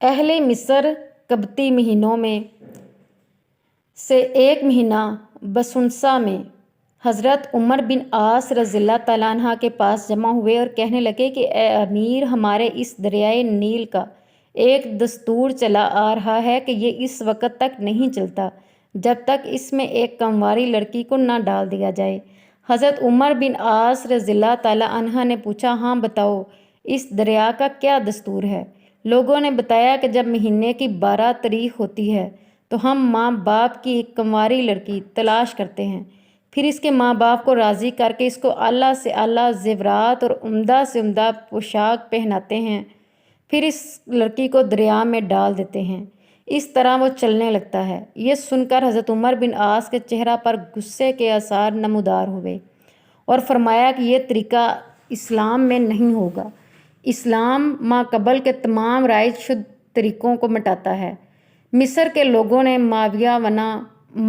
اہل مصر قبطی مہینوں میں سے ایک مہینہ بسنسا میں حضرت عمر بن عاص رضی اللہ تعالیٰ عنہ کے پاس جمع ہوئے اور کہنے لگے کہ اے امیر، ہمارے اس دریائے نیل کا ایک دستور چلا آ رہا ہے کہ یہ اس وقت تک نہیں چلتا جب تک اس میں ایک کنواری لڑکی کو نہ ڈال دیا جائے۔ حضرت عمر بن عاص رضی اللہ تعالیٰ عنہ نے پوچھا، ہاں بتاؤ، اس دریا کا کیا دستور ہے؟ لوگوں نے بتایا کہ جب مہینے کی 12 تاریخ ہوتی ہے تو ہم ماں باپ کی ایک کنواری لڑکی تلاش کرتے ہیں، پھر اس کے ماں باپ کو راضی کر کے اس کو اعلیٰ سے اعلیٰ زیورات اور عمدہ سے عمدہ پوشاک پہناتے ہیں، پھر اس لڑکی کو دریا میں ڈال دیتے ہیں، اس طرح وہ چلنے لگتا ہے۔ یہ سن کر حضرت عمر بن عاص کے چہرہ پر غصے کے آثار نمودار ہوئے اور فرمایا کہ یہ طریقہ اسلام میں نہیں ہوگا۔ اسلام ماقبل کے تمام رائج شدہ طریقوں کو مٹاتا ہے۔ مصر کے لوگوں نے ماویہ ونا،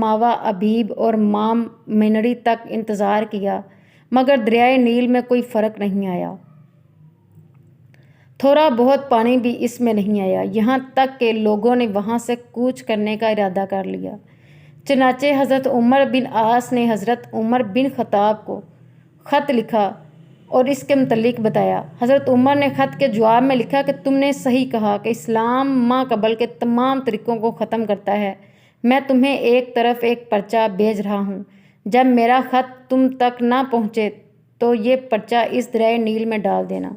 ماوا ابیب اور مام مینڑی تک انتظار کیا، مگر دریائے نیل میں کوئی فرق نہیں آیا۔ تھوڑا بہت پانی بھی اس میں نہیں آیا، یہاں تک کہ لوگوں نے وہاں سے کوچ کرنے کا ارادہ کر لیا۔ چنانچہ حضرت عمر بن عاص نے حضرت عمر بن خطاب کو خط لکھا اور اس کے متعلق بتایا۔ حضرت عمر نے خط کے جواب میں لکھا کہ تم نے صحیح کہا کہ اسلام ماقبل کے تمام طریقوں کو ختم کرتا ہے۔ میں تمہیں ایک طرف ایک پرچہ بھیج رہا ہوں، جب میرا خط تم تک نہ پہنچے تو یہ پرچہ اس دریائے نیل میں ڈال دینا۔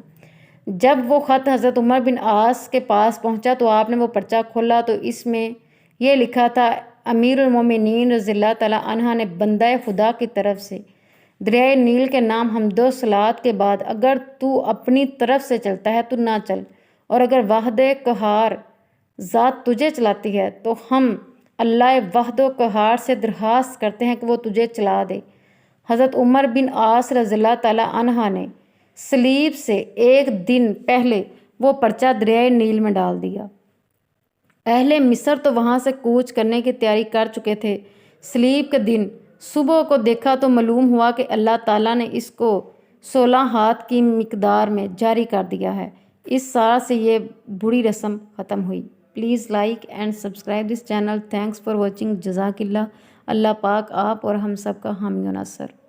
جب وہ خط حضرت عمر بن عاص کے پاس پہنچا تو آپ نے وہ پرچہ کھولا تو اس میں یہ لکھا تھا، امیر المومنین رضی اللہ تعالیٰ عنہ نے بندہ خدا کی طرف سے دریائے نیل کے نام حمد و صلوات کے بعد اگر تو اپنی طرف سے چلتا ہے تو نہ چل، اور اگر واحد قہار ذات تجھے چلاتی ہے تو ہم اللہ واحد قہار سے درخواست کرتے ہیں کہ وہ تجھے چلا دے۔ حضرت عمر بن عاص رضی اللہ تعالیٰ عنہ نے صلیب سے ایک دن پہلے وہ پرچہ دریائے نیل میں ڈال دیا۔ اہل مصر تو وہاں سے کوچ کرنے کی تیاری کر چکے تھے۔ صلیب کے دن صبح کو دیکھا تو معلوم ہوا کہ اللہ تعالیٰ نے اس کو 16 ہاتھ کی مقدار میں جاری کر دیا ہے۔ اس سال سے یہ بری رسم ختم ہوئی۔ Please like and subscribe this channel. Thanks for watching. جزاک اللہ۔ اللہ پاک آپ اور ہم سب کا حامی و ناصر۔